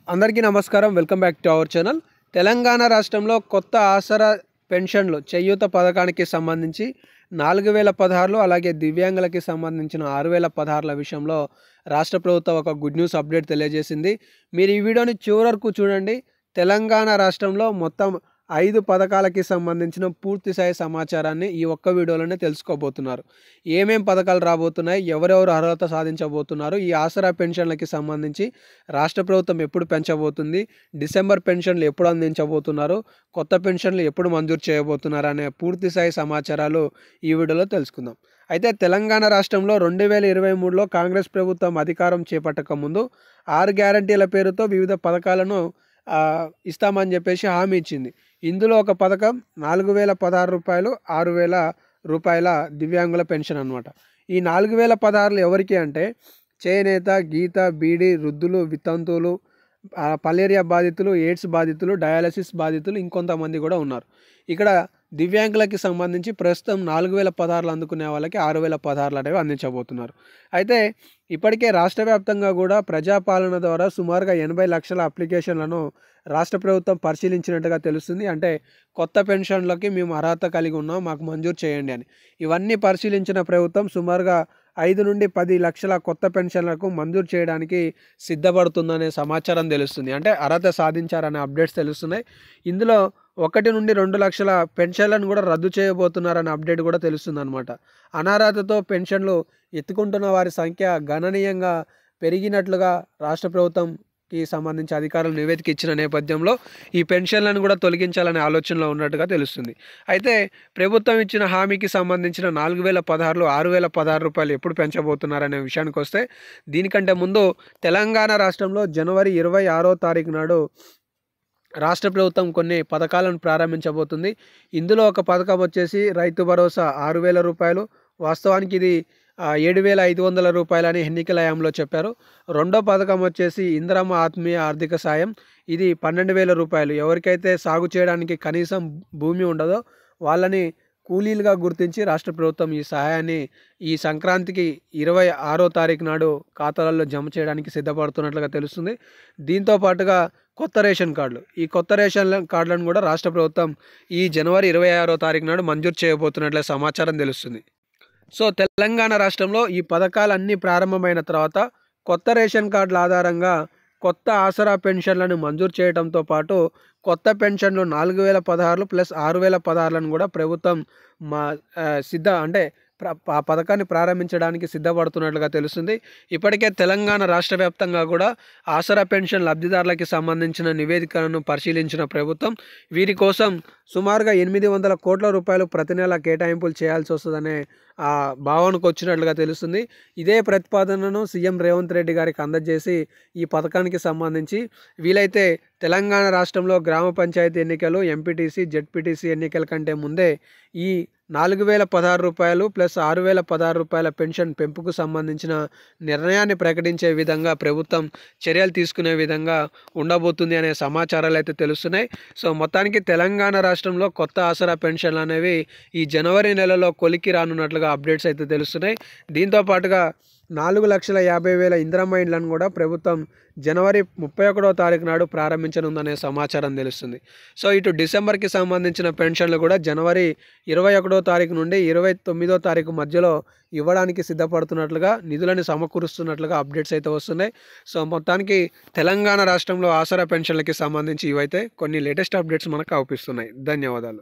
అందరికీ నమస్కారం. Welcome back to our channel. Telangana రాష్ట్రంలో కొత్త ఆసరా పెన్షన్లు చేయూత పథకానికి సంబంధించి 4016 అలాగే దివ్యాంగులకి సంబంధించిన 6016 విషయంలో రాష్ట్ర ప్రభుత్వం ఒక గుడ్ న్యూస్ అప్డేట్ తెలియజేసింది. మీరు ఈ వీడియోని చివరి వరకు చూడండి. తెలంగాణ రాష్ట్రంలో మొత్తం 5 పథకాలకి సంబంధించిన పూర్తిస్థాయి సమాచారాన్ని ఈ ఒక్క వీడియోలోనే తెలుసుకోబోతున్నారు. ఏమేం పథకాలు రాబోతున్నాయి, ఎవరెవరు అర్హత సాధించబోతున్నారు, ఈ ఆసరా పెన్షన్లకి సంబంధించి రాష్ట్ర ప్రభుత్వం ఎప్పుడు పెంచబోతుంది, డిసెంబర్ పెన్షన్లు ఎప్పుడు అందించబోతున్నారు, కొత్త పెన్షన్లు ఎప్పుడు మంజూరు చేయబోతున్నారు అనే పూర్తిస్థాయి సమాచారాలు ఈ వీడియోలో తెలుసుకుందాం. అయితే తెలంగాణ రాష్ట్రంలో 2023లో కాంగ్రెస్ ప్రభుత్వం అధికారం చేపట్టక ముందు 6 గ్యారంటీల పేరుతో వివిధ పథకాలను ఇస్తామని చెప్పేసి హామీ ఇచ్చింది. ఇందులో ఒక పథకం 4016 రూపాయలు, 6000 రూపాయల దివ్యాంగుల పెన్షన్ అనమాట. ఈ 4016 ఎవరికి అంటే చేనేత, గీత, బీడీ, వృద్ధులు, వితంతువులు, పలేరియా బాధితులు, ఎయిడ్స్ బాధితులు, డయాలసిస్ బాధితులు, ఇంకొంతమంది కూడా ఉన్నారు. ఇక్కడ దివ్యాంగులకి సంబంధించి ప్రస్తుతం 4016 అందుకునే వాళ్ళకి 6016 అనేవి అందించబోతున్నారు. అయితే ఇప్పటికే రాష్ట్ర వ్యాప్తంగా కూడా ప్రజాపాలన ద్వారా సుమారుగా 80 లక్షల అప్లికేషన్లను రాష్ట్ర ప్రభుత్వం పరిశీలించినట్టుగా తెలుస్తుంది. అంటే కొత్త పెన్షన్లకి మేము అర్హత కలిగి ఉన్నాం, మాకు మంజూరు చేయండి అని. ఇవన్నీ పరిశీలించిన ప్రభుత్వం సుమారుగా 5 నుండి 10 లక్షల కొత్త పెన్షన్లకు మంజూరు చేయడానికి సిద్ధపడుతుందనే సమాచారం తెలుస్తుంది. అంటే అర్హత సాధించారనే అప్డేట్స్ తెలుస్తున్నాయి. ఇందులో 1 నుండి 2 లక్షల పెన్షన్లను కూడా రద్దు చేయబోతున్నారనే అప్డేట్ కూడా తెలుస్తుంది అనమాట. అనర్హతతో పెన్షన్లు ఎత్తుకుంటున్న వారి సంఖ్య గణనీయంగా పెరిగినట్లుగా రాష్ట్ర ప్రభుత్వంకి సంబంధించి అధికారులు నివేదిక ఇచ్చిన నేపథ్యంలో ఈ పెన్షన్లను కూడా తొలగించాలనే ఆలోచనలో ఉన్నట్టుగా తెలుస్తుంది. అయితే ప్రభుత్వం ఇచ్చిన హామీకి సంబంధించిన 4016 6016 రూపాయలు ఎప్పుడు పెంచబోతున్నారనే విషయానికి వస్తే, దీనికంటే ముందు తెలంగాణ రాష్ట్రంలో జనవరి 26వ తారీఖు నాడు రాష్ట్ర ప్రభుత్వం కొన్ని పథకాలను ప్రారంభించబోతుంది. ఇందులో ఒక పథకం వచ్చేసి రైతు భరోసా 6000 రూపాయలు. వాస్తవానికి ఇది 7500 రూపాయలని ఎన్నికల హయాంలో చెప్పారు. రెండో పథకం వచ్చేసి ఇందిరమ్మ ఆత్మీయ ఆర్థిక సాయం. ఇది 12000 రూపాయలు. ఎవరికైతే సాగు చేయడానికి కనీసం భూమి ఉండదో వాళ్ళని కూలీలుగా గుర్తించి రాష్ట్ర ప్రభుత్వం ఈ సహాయాన్ని ఈ సంక్రాంతికి 26వ తారీఖు నాడు ఖాతాలలో జమ చేయడానికి సిద్ధపడుతున్నట్లుగా తెలుస్తుంది. దీంతో పాటుగా కొత్త రేషన్ కార్డులు, ఈ కొత్త రేషన్ కార్డులను కూడా రాష్ట్ర ప్రభుత్వం ఈ జనవరి 26వ తారీఖు నాడు మంజూరు చేయబోతున్నట్లే సమాచారం తెలుస్తుంది. సో తెలంగాణ రాష్ట్రంలో ఈ పథకాలన్నీ ప్రారంభమైన తర్వాత కొత్త రేషన్ కార్డుల ఆధారంగా కొత్త ఆసరా పెన్షన్లను మంజూరు చేయడంతో పాటు కొత్త పెన్షన్లు 4016 ప్లస్ 6016లను కూడా ప్రభుత్వం ఆ పథకాన్ని ప్రారంభించడానికి సిద్ధపడుతున్నట్లుగా తెలుస్తుంది. ఇప్పటికే తెలంగాణ రాష్ట్ర వ్యాప్తంగా కూడా ఆసరా పెన్షన్ లబ్ధిదారులకి సంబంధించిన నివేదికలను పరిశీలించిన ప్రభుత్వం వీరి కోసం సుమారుగా 800 కోట్ల రూపాయలు ప్రతి నెల కేటాయింపులు చేయాల్సి వస్తుందనే భావనకు వచ్చినట్లుగా తెలుస్తుంది. ఇదే ప్రతిపాదనను సీఎం రేవంత్ రెడ్డి గారికి అందజేసి ఈ పథకానికి సంబంధించి వీలైతే తెలంగాణ రాష్ట్రంలో గ్రామ పంచాయతీ ఎన్నికలు, ఎంపీటీసీ, జెడ్పీటీసీ ఎన్నికల కంటే ముందే ఈ 4016 రూపాయలు ప్లస్ 6016 రూపాయల పెన్షన్ పెంపుకు సంబంధించిన నిర్ణయాన్ని ప్రకటించే విధంగా ప్రభుత్వం చర్యలు తీసుకునే విధంగా ఉండబోతుంది అనే సమాచారాలు అయితే తెలుస్తున్నాయి. సో మొత్తానికి తెలంగాణ రాష్ట్రంలో కొత్త ఆసరా పెన్షన్లు అనేవి ఈ జనవరి నెలలో కొలికి రానున్నట్లుగా అప్డేట్స్ అయితే తెలుస్తున్నాయి. దీంతో పాటుగా 4,50,000 ఇందిరమ్మ ఇండ్లను కూడా ప్రభుత్వం జనవరి 31వ తారీఖు నాడు ప్రారంభించనుందనే సమాచారం తెలుస్తుంది. సో ఇటు డిసెంబర్కి సంబంధించిన పెన్షన్లు కూడా జనవరి 21వ తారీఖు నుండి 29వ తారీఖు మధ్యలో ఇవ్వడానికి సిద్ధపడుతున్నట్లుగా, నిధులను సమకూరుస్తున్నట్లుగా అప్డేట్స్ అయితే వస్తున్నాయి. సో మొత్తానికి తెలంగాణ రాష్ట్రంలో ఆసరా పెన్షన్లకి సంబంధించి ఇవైతే కొన్ని లేటెస్ట్ అప్డేట్స్ మనకు అవుపిస్తున్నాయి. ధన్యవాదాలు.